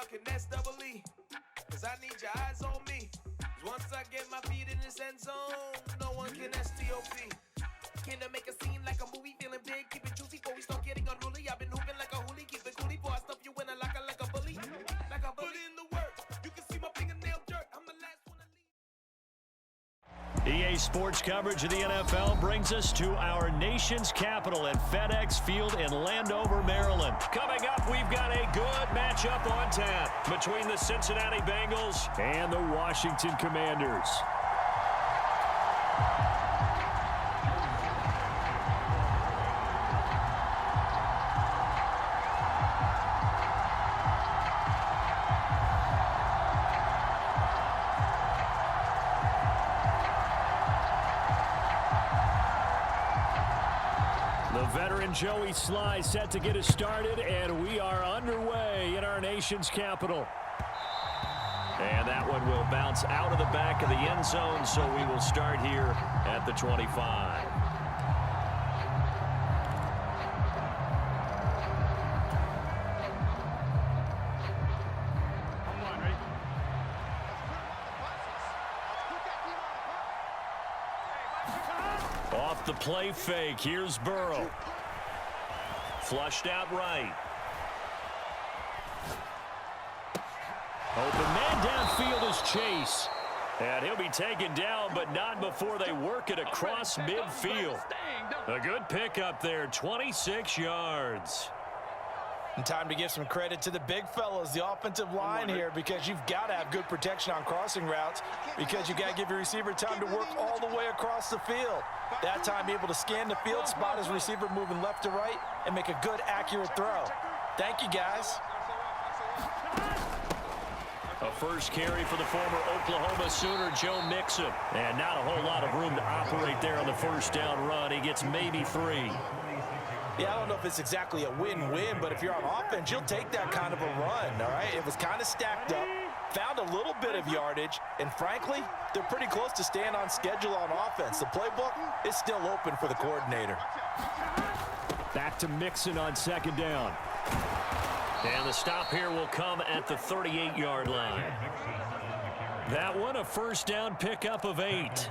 can double E. Cause I need your eyes on me. Cause once I get my feet in this end zone, no one can STOP. Can I make a scene like a movie, feeling big, keep it juicy before we start getting unruly. I've been hooping like a hoolie, keep it coolie before I stuff you in a locker like a bully. Like a bully. Put in the work, you can see my fingernail dirt. I'm the last one to leave. EA Sports coverage of the NFL brings us to our nation's capital at FedEx Field in Landover, Maryland. Coming up, we've got a good matchup on tap between the Cincinnati Bengals and the Washington Commanders. The veteran Joey Sly set to get us started, and we are underway in our nation's capital. And that one will bounce out of the back of the end zone, so we will start here at the 25. Off the play fake, here's Burrow. Flushed out right. Open man downfield is Chase. And he'll be taken down, but not before they work it across midfield. A good pickup there, 26 yards. And time to give some credit to the big fellas, the offensive line here, because you've got to have good protection on crossing routes, because you got to give your receiver time to work all the way across the field. That time, be able to scan the field, spot his receiver moving left to right, and make a good, accurate throw. Thank you, guys. A first carry for the former Oklahoma Sooner, Joe Mixon. And not a whole lot of room to operate there on the first down run. He gets maybe 3. Yeah, I don't know if it's exactly a win-win, but if you're on offense, you'll take that kind of a run, all right? It was kind of stacked up, found a little bit of yardage, and frankly, they're pretty close to staying on schedule on offense. The playbook is still open for the coordinator. Back to Mixon on second down. And the stop here will come at the 38-yard line. That one, a first down pickup of 8.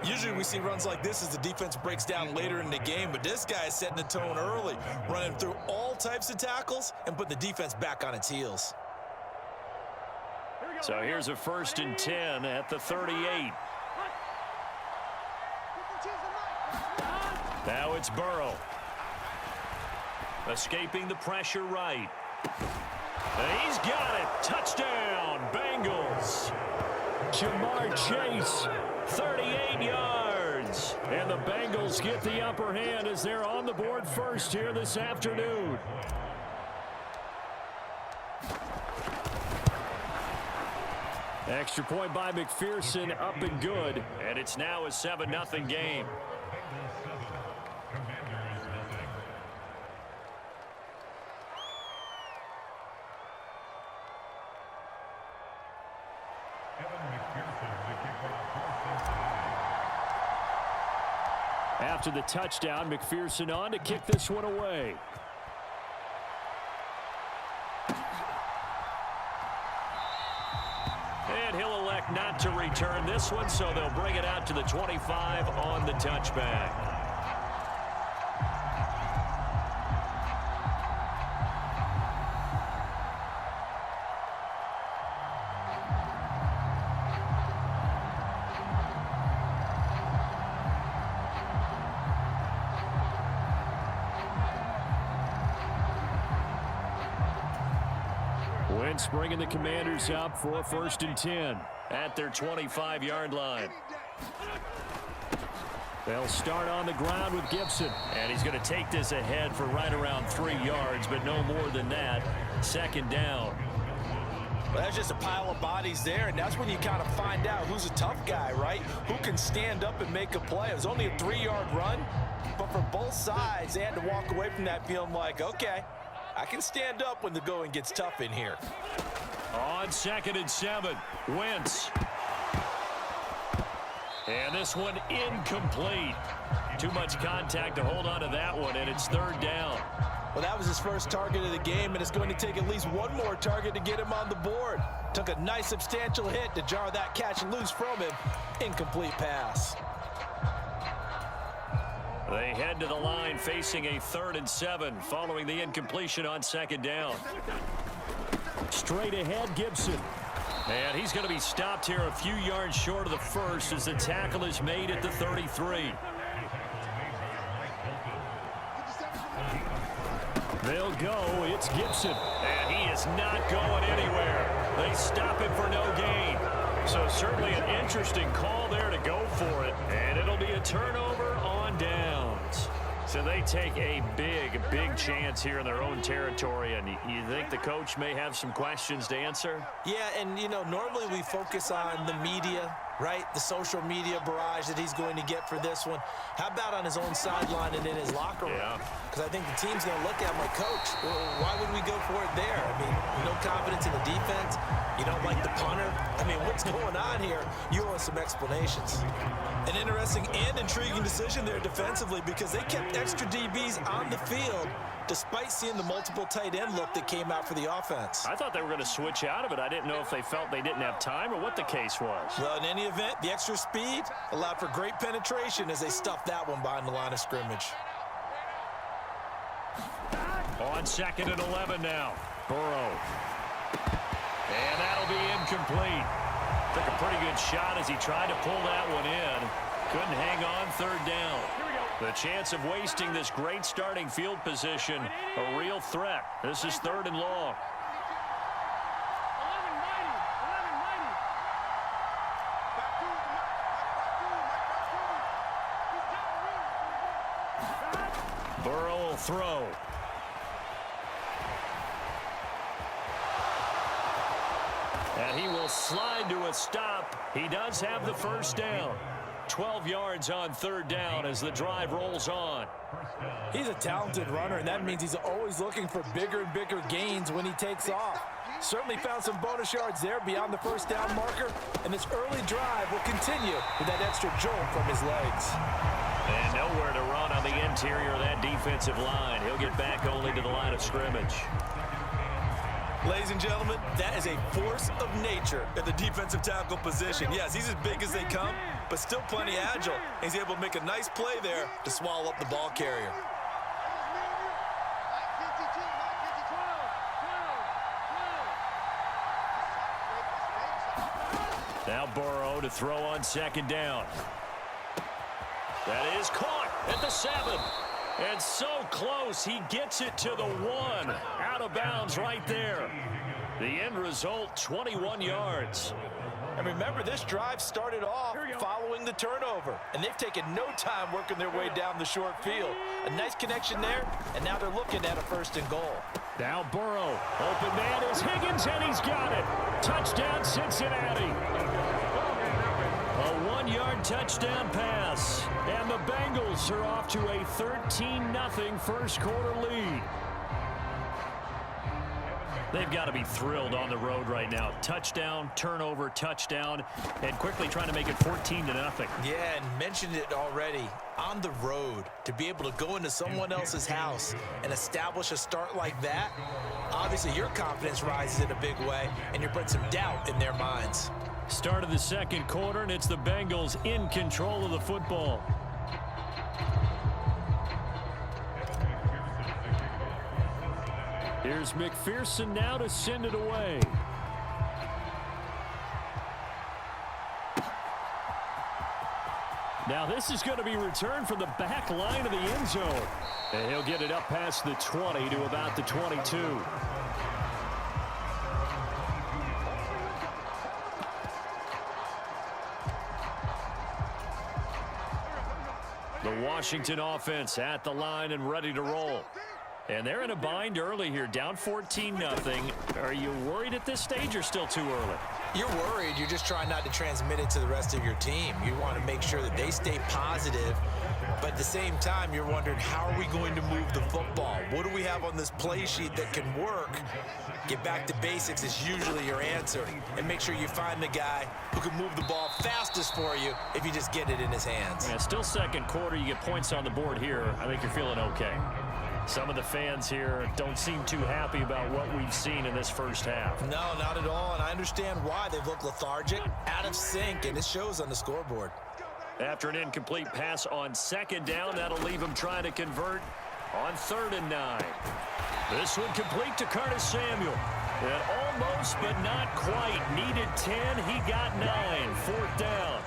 Usually we see runs like this as the defense breaks down later in the game, but this guy is setting the tone early, running through all types of tackles and putting the defense back on its heels. So here's a 1st and 10 at the 38. Now it's Burrow. Escaping the pressure right. And he's got it. Touchdown, Bengals. Jamar Chase, 38 yards. And the Bengals get the upper hand as they're on the board first here this afternoon. Extra point by McPherson, up and good. And it's now a 7-0 game. After the touchdown, McPherson on to kick this one away. And he'll elect not to return this one, so they'll bring it out to the 25 on the touchback. Wentz bringing the Commanders up for a 1st and 10 at their 25-yard line. They'll start on the ground with Gibson. And he's going to take this ahead for right around 3 yards, but no more than that. 2nd down. Well, that's just a pile of bodies there, and that's when you kind of find out who's a tough guy, right? Who can stand up and make a play. It was only a 3-yard run, but for both sides, they had to walk away from that feeling like, okay, I can stand up when the going gets tough in here. On 2nd and 7, Wentz. And this one incomplete. Too much contact to hold on to that one, and it's 3rd down. Well, that was his first target of the game, and it's going to take at least one more target to get him on the board. Took a nice substantial hit to jar that catch loose from him. Incomplete pass. They head to the line facing a 3rd and 7 following the incompletion on 2nd down. Straight ahead, Gibson. And he's going to be stopped here a few yards short of the first as the tackle is made at the 33. They'll go. It's Gibson. And he is not going anywhere. They stop him for no gain. So certainly an interesting call there to go for it. And it'll be a turnover on downs. So they take a big, big chance here in their own territory. And you think the coach may have some questions to answer? Yeah, and, you know, normally we focus on the media, right? The social media barrage that he's going to get for this one. How about on his own sideline and in his locker room? Because I think the team's going to look at him like, Coach, why would we go for it there? I mean, no confidence in the defense. You don't like the punter. I mean, what's going on here? You owe us some explanations. An interesting and intriguing decision there defensively because they kept extra DBs on the field despite seeing the multiple tight end look that came out for the offense. I thought they were going to switch out of it. I didn't know if they felt they didn't have time or what the case was. Well, in any event, the extra speed allowed for great penetration as they stuffed that one behind the line of scrimmage. On 2nd and 11 now. Burrow. And that'll be incomplete. Took a pretty good shot as he tried to pull that one in. Couldn't hang on 3rd down. The chance of wasting this great starting field position, a real threat. This is 3rd and long. Burrow will throw. And he will slide to a stop. He does have the 1st down. 12 yards on 3rd down as the drive rolls on. He's a talented runner, and that means he's always looking for bigger and bigger gains when he takes off. Certainly found some bonus yards there beyond the 1st down marker, and this early drive will continue with that extra jolt from his legs. And nowhere to run on the interior of that defensive line. He'll get back only to the line of scrimmage. Ladies and gentlemen, that is a force of nature at the defensive tackle position. Yes, he's as big as they come, but still plenty agile. He's able to make a nice play there to swallow up the ball carrier. Now Burrow to throw on 2nd down. That is caught at the 7. And so close, he gets it to the 1. Out of bounds right there. The end result, 21 yards. And remember, this drive started off following the turnover, and they've taken no time working their way down the short field. A nice connection there, and now they're looking at a 1st and goal. Now Burrow. Open man is Higgins, and he's got it. Touchdown, Cincinnati. A 1-yard touchdown pass. And the Bengals are off to a 13-0 first quarter lead. They've got to be thrilled on the road right now. Touchdown, turnover, touchdown, and quickly trying to make it 14-0. Yeah, and mentioned it already. On the road, to be able to go into someone else's house and establish a start like that, obviously your confidence rises in a big way, and you're putting some doubt in their minds. Start of the 2nd quarter, and it's the Bengals in control of the football. Here's McPherson now to send it away. Now this is going to be returned from the back line of the end zone. And he'll get it up past the 20 to about the 22. The Washington offense at the line and ready to roll. And they're in a bind early here, down 14-0. Are you worried at this stage or still too early? You're worried. You're just trying not to transmit it to the rest of your team. You want to make sure that they stay positive. But at the same time, you're wondering, how are we going to move the football? What do we have on this play sheet that can work? Get back to basics is usually your answer. And make sure you find the guy who can move the ball fastest for you if you just get it in his hands. Yeah, still 2nd quarter. You get points on the board here. I think you're feeling okay. Some of the fans here don't seem too happy about what we've seen in this first half. No, not at all, and I understand why. They've looked lethargic, out of sync, and it shows on the scoreboard. After an incomplete pass on second down, that'll leave him trying to convert on 3rd and 9. This one complete to Curtis Samuel. And almost, but not quite. Needed 10. He got 9. 4th down.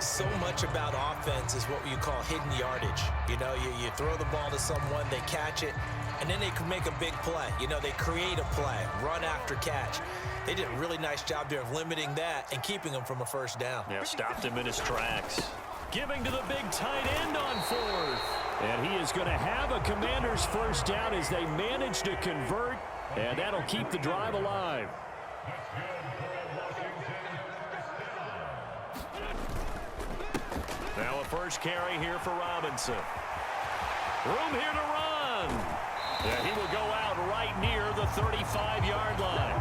So much about offense is what you call hidden yardage. You know, you throw the ball to someone, they catch it, and then they can make a big play. You know, they create a play, run after catch. They did a really nice job there of limiting that and keeping him from a first down. Yeah, stopped him in his tracks. Giving to the big tight end on 4th. And he is going to have a Commanders first down as they manage to convert, and that'll keep the drive alive. Now a first carry here for Robinson. Room here to run. Yeah, he will go out right near the 35-yard line.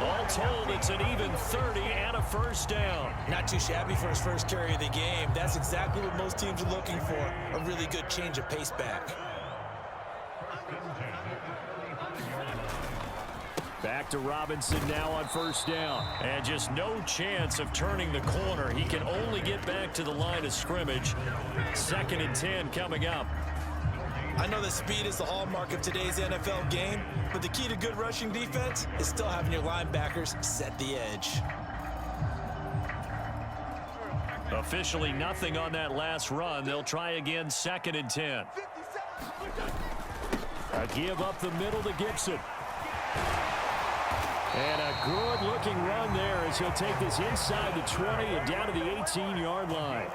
All told, it's an even 30 and a first down. Not too shabby for his first carry of the game. That's exactly what most teams are looking for, a really good change of pace back. Back to Robinson now on first down. And just no chance of turning the corner. He can only get back to the line of scrimmage. 2nd and 10 coming up. I know that speed is the hallmark of today's NFL game, but the key to good rushing defense is still having your linebackers set the edge. Officially nothing on that last run. They'll try again 2nd and 10. A give up the middle to Gibson. And a good-looking run there as he'll take this inside the 20 and down to the 18-yard line.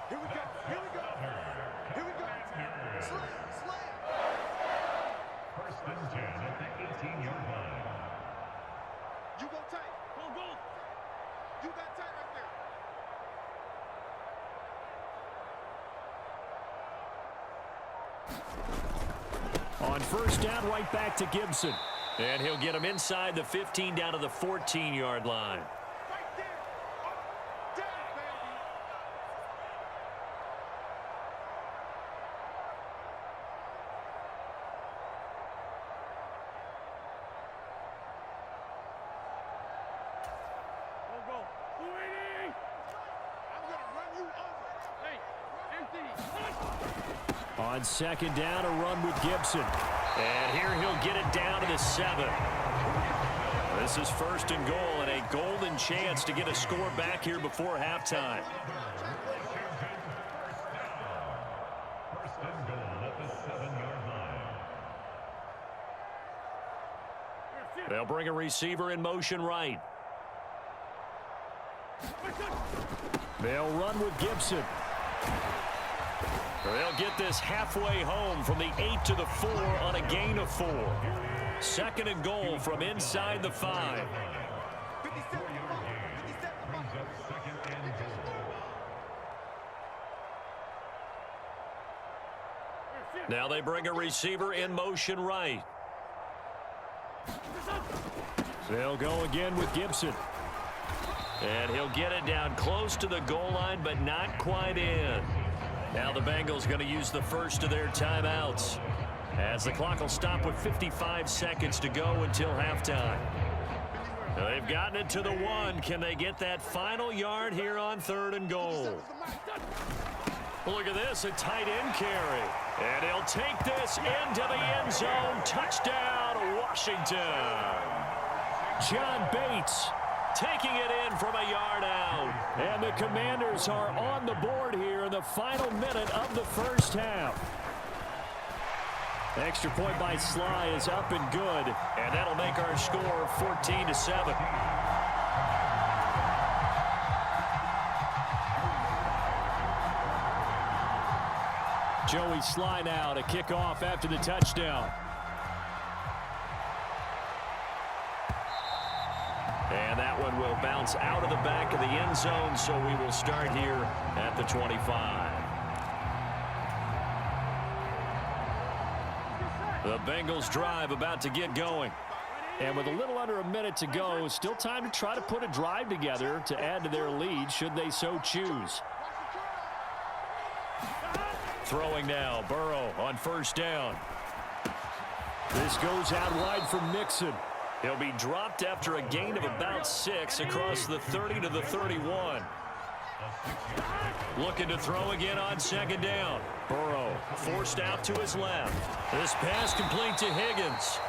Here we go. Here we go. Here we go. Slam. First and 10 at the 18-yard line. You go tight. Go. You got tight right there. On first down, right back to Gibson. And he'll get him inside the 15 down to the 14-yard line. Right there. Up, down, baby. Go. I'm going to run you over. Hey, empty. On second down, a run with Gibson. And here he'll get it down to the 7. This is 1st and goal and a golden chance to get a score back here before halftime. First and goal at the 7-yard line. They'll bring a receiver in motion right. They'll run with Gibson. They'll get this halfway home from the 8 to the 4 on a gain of 4. 2nd and goal from inside the 5. Now they bring a receiver in motion right. They'll go again with Gibson. And he'll get it down close to the goal line, but not quite in. Now the Bengals going to use the first of their timeouts, as the clock will stop with 55 seconds to go until halftime. They've gotten it to the 1. Can they get that final yard here on 3rd and goal? Look at this, a tight end carry. And he'll take this into the end zone. Touchdown, Washington. John Bates taking it in from a yard out. And the Commanders are on the board here in the final minute of the first half. Extra point by Sly is up and good. And that'll make our score 14-7. Joey Sly now to kick off after the touchdown. And that one will bounce out of the back of the end zone, so we will start here at the 25. The Bengals drive about to get going. And with a little under a minute to go, still time to try to put a drive together to add to their lead should they so choose. Throwing now, Burrow on first down. This goes out wide for Mixon. He'll be dropped after a gain of about 6 across the 30 to the 31. Looking to throw again on second down. Burrow forced out to his left. This pass complete to Higgins.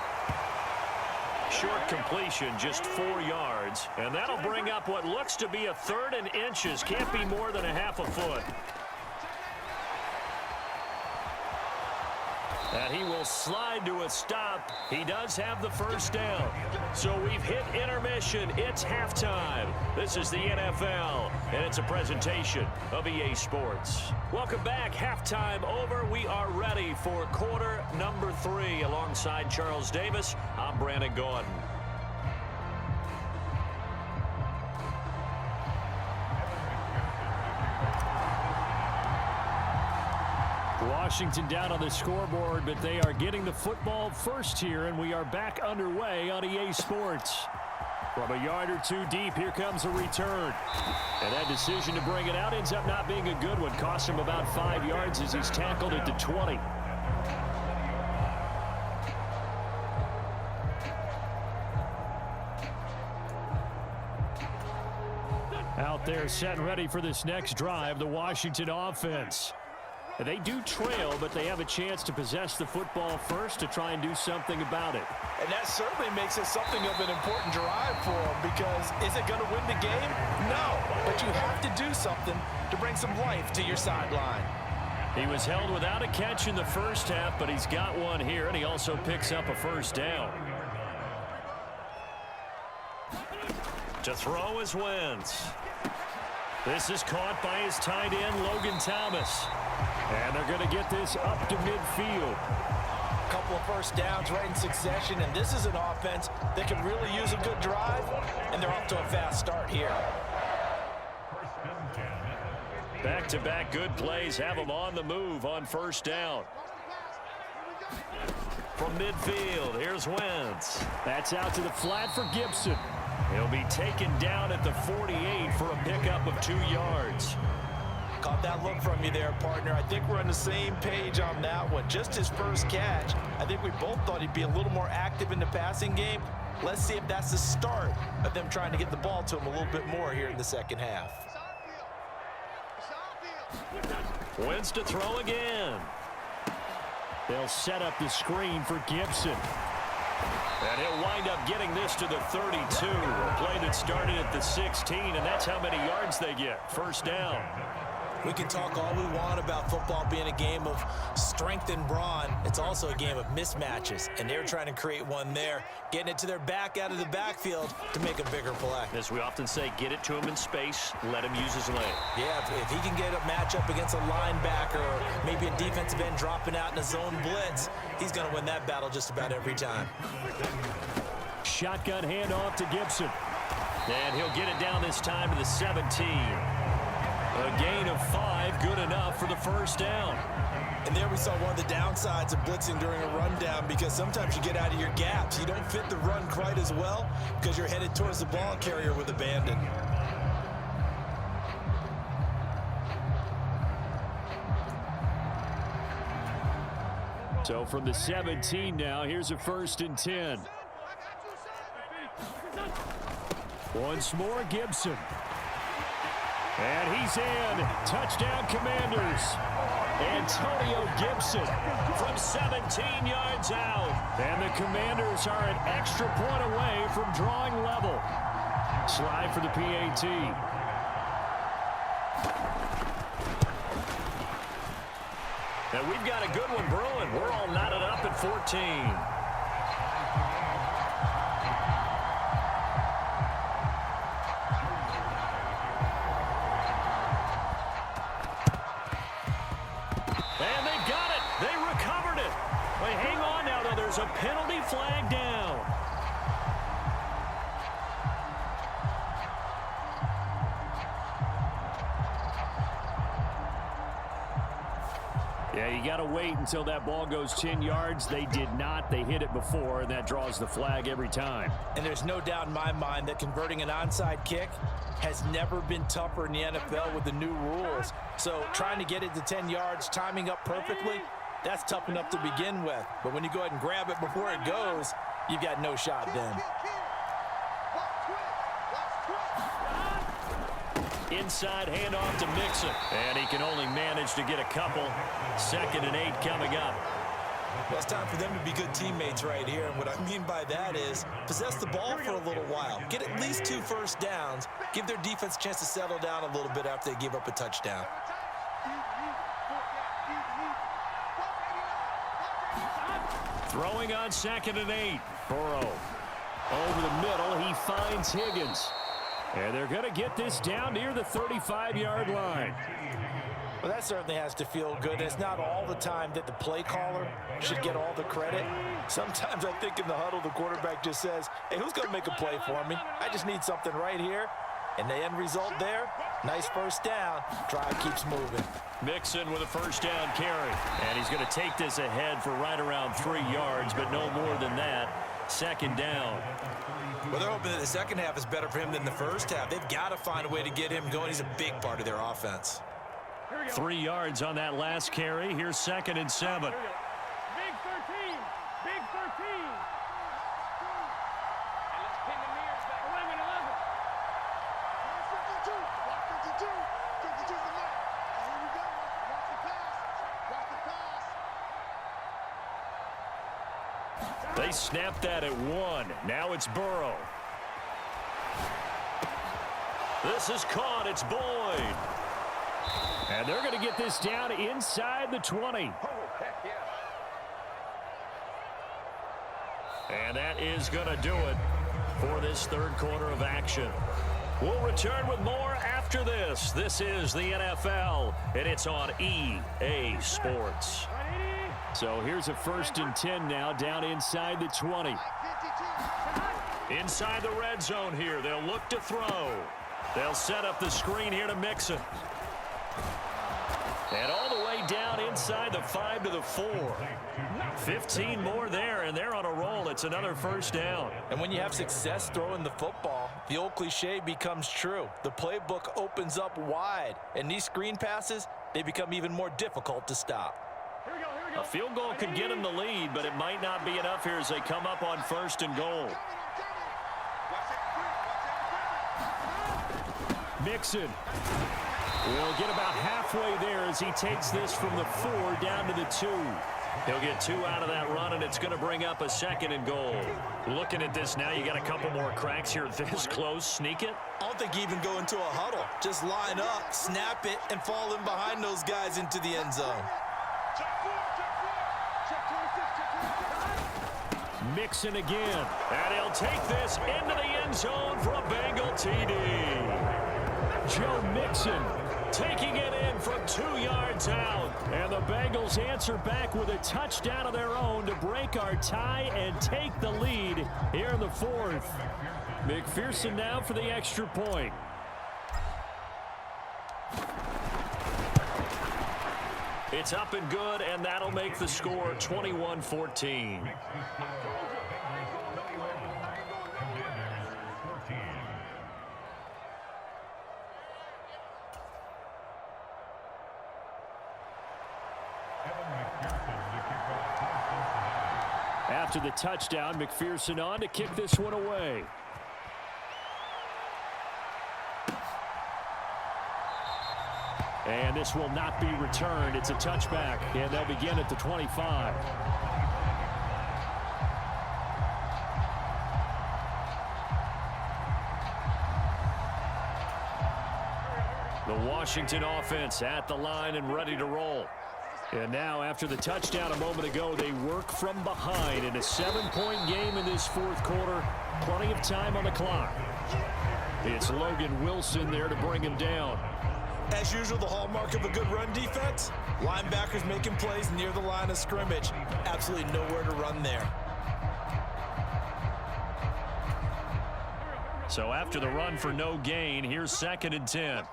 Short completion, just 4 yards. And that'll bring up what looks to be a 3rd and inches. Can't be more than a half a foot. And he will slide to a stop. He does have the first down. So we've hit intermission. It's halftime. This is the NFL, and it's a presentation of EA Sports. Welcome back. Halftime over. We are ready for quarter number 3. Alongside Charles Davis, I'm Brandon Gordon. Washington down on the scoreboard, but they are getting the football first here, and we are back underway on EA Sports. From a yard or 2 deep, here comes a return. And that decision to bring it out ends up not being a good one. Cost him about 5 yards as he's tackled at the 20. Out there set and ready for this next drive, the Washington offense. They do trail, but they have a chance to possess the football first to try and do something about it. And that certainly makes it something of an important drive for them, because is it going to win the game? No, but you have to do something to bring some life to your sideline. He was held without a catch in the first half, but he's got one here, and he also picks up a first down. To throw is Wentz. This is caught by his tight end, Logan Thomas. And they're going to get this up to midfield. A couple of first downs right in succession, and this is an offense that can really use a good drive, and they're off to a fast start here. Back-to-back good plays have them on the move on first down. From midfield, here's Wentz. That's out to the flat for Gibson. He'll be taken down at the 48 for a pickup of 2 yards. Caught that look from you there, partner. I think we're on the same page on that one. Just his first catch. I think we both thought he'd be a little more active in the passing game. Let's see if that's the start of them trying to get the ball to him a little bit more here in the second half. Wentz to throw again. They'll set up the screen for Gibson. And he'll wind up getting this to the 32. A play that started at the 16, and that's how many yards they get. First down. We can talk all we want about football being a game of strength and brawn. It's also a game of mismatches, and they're trying to create one there, getting it to their back out of the backfield to make a bigger play. As we often say, get it to him in space, let him use his leg. Yeah, if he can get a matchup against a linebacker or maybe a defensive end dropping out in a zone blitz, he's going to win that battle just about every time. Shotgun handoff to Gibson. And he'll get it down this time to the 17. A gain of 5, good enough for the first down. And there we saw one of the downsides of blitzing during a rundown, because sometimes you get out of your gaps. You don't fit the run quite as well because you're headed towards the ball carrier with abandon. So from the 17 now, here's a 1st and 10. Once more, Gibson. And he's in. Touchdown, Commanders. Antonio Gibson from 17 yards out. And the Commanders are an extra point away from drawing level. Slide for the PAT. And we've got a good one brewing. We're all knotted up at 14. Hang on now, though. There's a penalty flag down. Yeah, you got to wait until that ball goes 10 yards. They did not. They hit it before, and that draws the flag every time. And there's no doubt in my mind that converting an onside kick has never been tougher in the NFL with the new rules. So trying to get it to 10 yards, timing up perfectly, that's tough enough to begin with. But when you go ahead and grab it before it goes, you've got no shot then. Inside handoff to Mixon. And he can only manage to get a couple. 2nd and 8 coming up. Well, it's time for them to be good teammates right here. And what I mean by that is possess the ball for a little while. Get at least 2 first downs. Give their defense a chance to settle down a little bit after they give up a touchdown. Throwing on 2nd and 8. Burrow. Over the middle, he finds Higgins. And they're going to get this down near the 35-yard line. Well, that certainly has to feel good. It's not all the time that the play caller should get all the credit. Sometimes I think in the huddle, the quarterback just says, hey, who's going to make a play for me? I just need something right here. And the end result there, nice first down. Drive keeps moving. Mixon with a first down carry. And he's going to take this ahead for right around 3 yards, but no more than that. 2nd down. Well, they're hoping that the second half is better for him than the first half. They've got to find a way to get him going. He's a big part of their offense. 3 yards on that last carry. Here's 2nd and 7. Big 13. Big 13. And let's pin the mirrors back. 11. 52. 52 the left. Here we go. Watch the pass. Watch the pass. They snapped that at 1. Now it's Burrow. This is caught. It's Boyd. And they're going to get this down inside the 20. And that is going to do it for this 3rd quarter of action. We'll return with more after this. This is the NFL, and it's on EA Sports. So here's a 1st and 10 now down inside the 20. Inside the red zone here. They'll look to throw. They'll set up the screen here to Mixon. And all the way down inside the 5 to the 4. 15 more there, and they're on a roll. It's another first down. And when you have success throwing the football, the old cliche becomes true. The playbook opens up wide, and these screen passes, they become even more difficult to stop. A field goal could get them the lead, but it might not be enough here as they come up on 1st and goal. Mixon will get about halfway there as he takes this from the 4 down to the 2. He'll get 2 out of that run, and it's going to bring up a 2nd and goal. Looking at this now, you got a couple more cracks here this close. Sneak it. I don't think you even go into a huddle. Just line up, snap it, and fall in behind those guys into the end zone. Mixon again, and he'll take this into the end zone for a Bengal TD. Joe Mixon taking it in from 2 yards out. And the Bengals answer back with a touchdown of their own to break our tie and take the lead here in the 4th. McPherson now for the extra point. It's up and good, and that'll make the score 21-14. After the touchdown, McPherson on to kick this one away. And this will not be returned. It's a touchback, and they'll begin at the 25. The Washington offense at the line and ready to roll. And now, after the touchdown a moment ago, they work from behind in a 7-point game in this 4th quarter. Plenty of time on the clock. It's Logan Wilson there to bring him down. As usual, the hallmark of a good run defense, linebackers making plays near the line of scrimmage. Absolutely nowhere to run there. So after the run for no gain, here's 2nd and 10.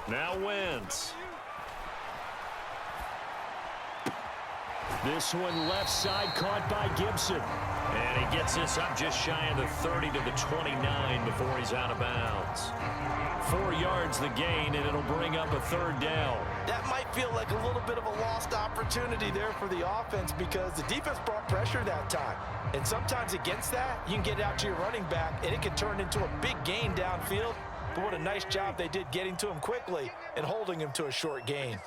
Now Wentz. This one left side caught by Gibson. And he gets this up just shy of the 30 to the 29 before he's out of bounds. 4 yards the gain, and it'll bring up a third down. That might feel like a little bit of a lost opportunity there for the offense because the defense brought pressure that time. And sometimes against that, you can get out to your running back, and it can turn into a big gain downfield. But what a nice job they did getting to him quickly and holding him to a short gain.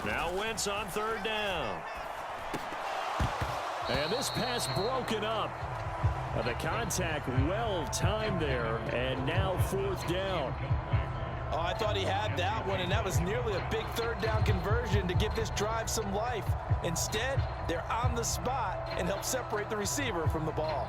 Now Wentz on third down. And this pass broken up. The contact well timed there, and now fourth down. Oh, I thought he had that one, and that was nearly a big third down conversion to give this drive some life. Instead, they're on the spot and help separate the receiver from the ball.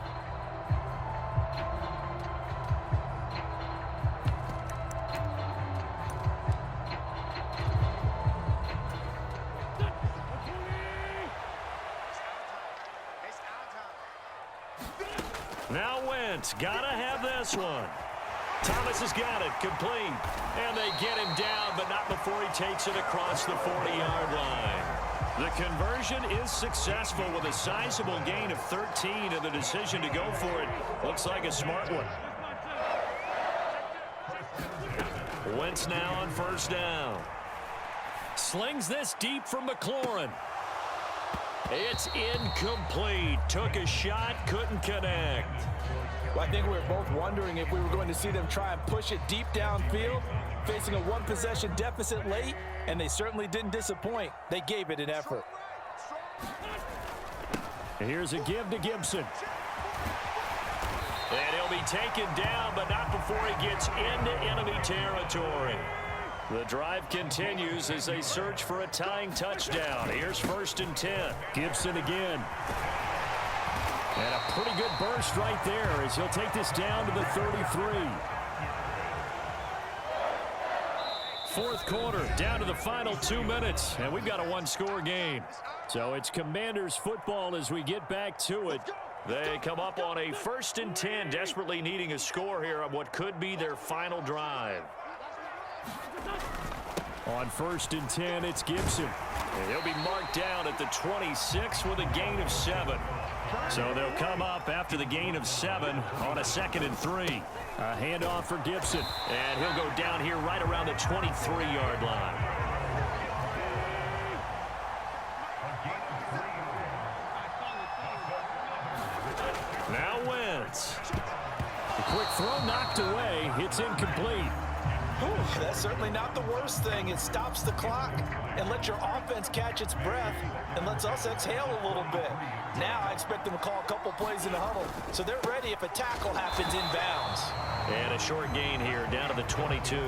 Now Wentz, gotta have this one. Thomas has got it, complete. And they get him down, but not before he takes it across the 40-yard line. The conversion is successful with a sizable gain of 13, and the decision to go for it looks like a smart one. Wentz now on first down. Slings this deep from McLaurin. It's incomplete. Took a shot, couldn't connect. Well, I think we were both wondering if we were going to see them try and push it deep downfield, facing a one-possession deficit late, and they certainly didn't disappoint. They gave it an effort. Here's a give to Gibson. And he'll be taken down, but not before he gets into enemy territory. The drive continues as they search for a tying touchdown. Here's 1st and 10. Gibson again. And a pretty good burst right there as he'll take this down to the 33. Fourth quarter, down to the final 2 minutes, and we've got a one-score game. So it's Commanders football as we get back to it. They come up on a 1st and 10, desperately needing a score here on what could be their final drive. On 1st and 10, it's Gibson. And he'll be marked down at the 26 with a gain of 7. So they'll come up after the gain of 7 on a 2nd and 3. A handoff for Gibson. And he'll go down here right around the 23-yard line. Now Wentz. The quick throw knocked away. It's incomplete. Ooh, that's certainly not the worst thing. It stops the clock and lets your offense catch its breath and lets us exhale a little bit. Now I expect them to call a couple plays in the huddle, so they're ready if a tackle happens inbounds. And a short gain here down to the 22.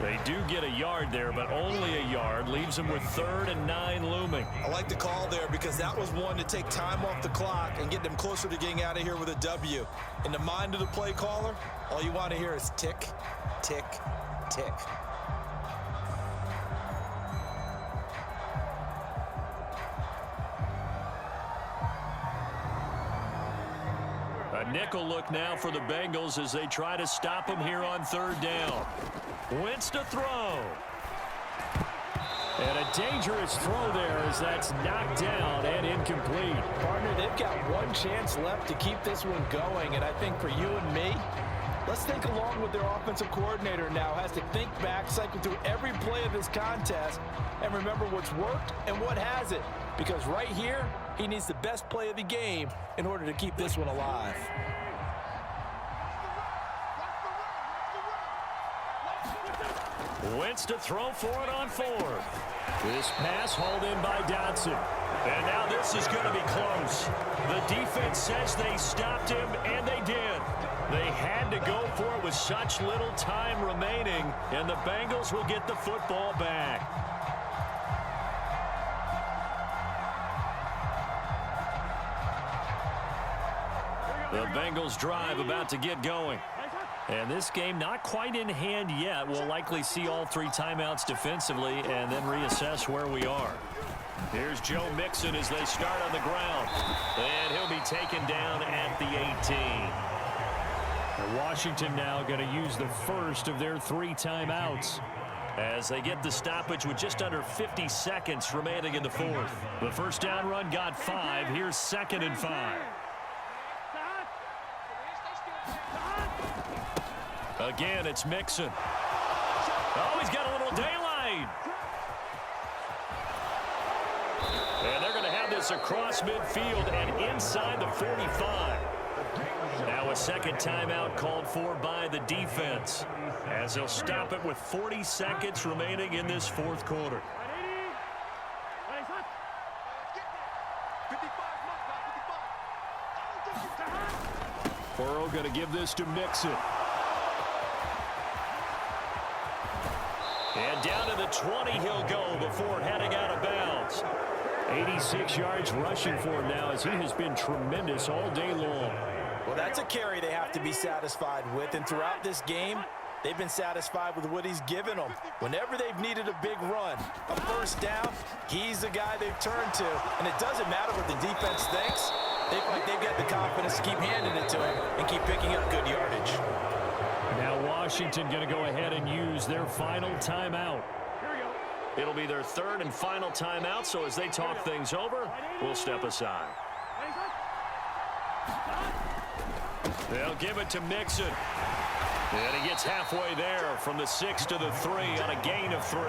They do get a yard there, but only a yard. Leaves them with 3rd and 9 looming. I like the call there because that was one to take time off the clock and get them closer to getting out of here with a W. In the mind of the play caller, all you want to hear is tick, tick, tick. A nickel look now for the Bengals as they try to stop him here on 3rd down. Wentz to throw. And a dangerous throw there as that's knocked down and incomplete. Partner, they've got one chance left to keep this one going, and I think for you and me, let's think along with their offensive coordinator now. Has to think back, cycle through every play of this contest, and remember what's worked and what hasn't. Because right here, he needs the best play of the game in order to keep this one alive. Wentz to throw for it on 4th. This pass hauled in by Dotson. And now this is going to be close. The defense says they stopped him, and they did. They had to go for it with such little time remaining, and the Bengals will get the football back. The Bengals drive about to get going. And this game not quite in hand yet. We'll likely see all 3 timeouts defensively and then reassess where we are. Here's Joe Mixon as they start on the ground. And he'll be taken down at the 18. And Washington now going to use the first of their 3 timeouts. as they get the stoppage with just under 50 seconds remaining in the fourth. The first down run got 5. Here's 2nd and 5. Again, it's Mixon. Oh, he's got a little daylight. And they're going to have this across midfield and inside the 45. Now a second timeout called for by the defense, as they'll stop it with 40 seconds remaining in this fourth quarter. Burrow going to give this to Mixon. And down to the 20 he'll go before heading out of bounds. 86 yards rushing for him now, as he has been tremendous all day long. Well, that's a carry they have to be satisfied with, and throughout this game, they've been satisfied with what he's given them. Whenever they've needed a big run, a first down, he's the guy they've turned to, and it doesn't matter what the defense thinks. They feel like they've got the confidence to keep handing it to him and keep picking up good yardage. Now Washington going to go ahead and use their final timeout. It'll be their third and final timeout, so as they talk things over, we'll step aside. They'll give it to Mixon. And he gets halfway there from the 6 to the 3 on a gain of 3.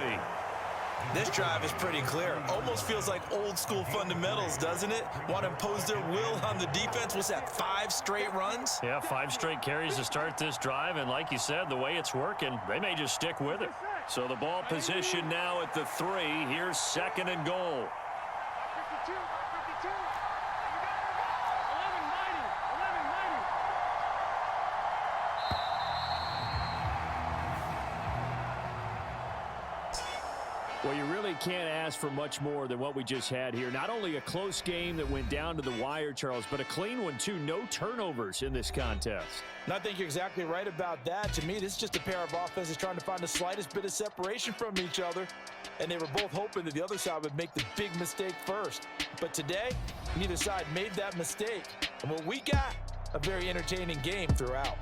This drive is pretty clear. Almost feels like old school fundamentals, doesn't it? Want to impose their will on the defense. What's that, 5 straight runs? Yeah, 5 straight carries to start this drive, and like you said, the way it's working, they may just stick with it. So the ball position now at the 3. Here's 2nd and goal. 52, 52. Well, you really can't ask for much more than what we just had here. Not only a close game that went down to the wire, Charles, but a clean one, too. No turnovers in this contest. And I think you're exactly right about that. To me, this is just a pair of offenses trying to find the slightest bit of separation from each other. And they were both hoping that the other side would make the big mistake first. But today, neither side made that mistake. And what we got, a very entertaining game throughout.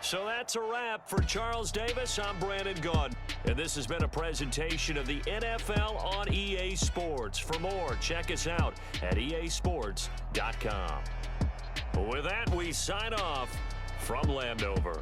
So that's a wrap for Charles Davis. I'm Brandon Gunn, and this has been a presentation of the NFL on EA Sports. For more, check us out at easports.com. With that, we sign off from Landover.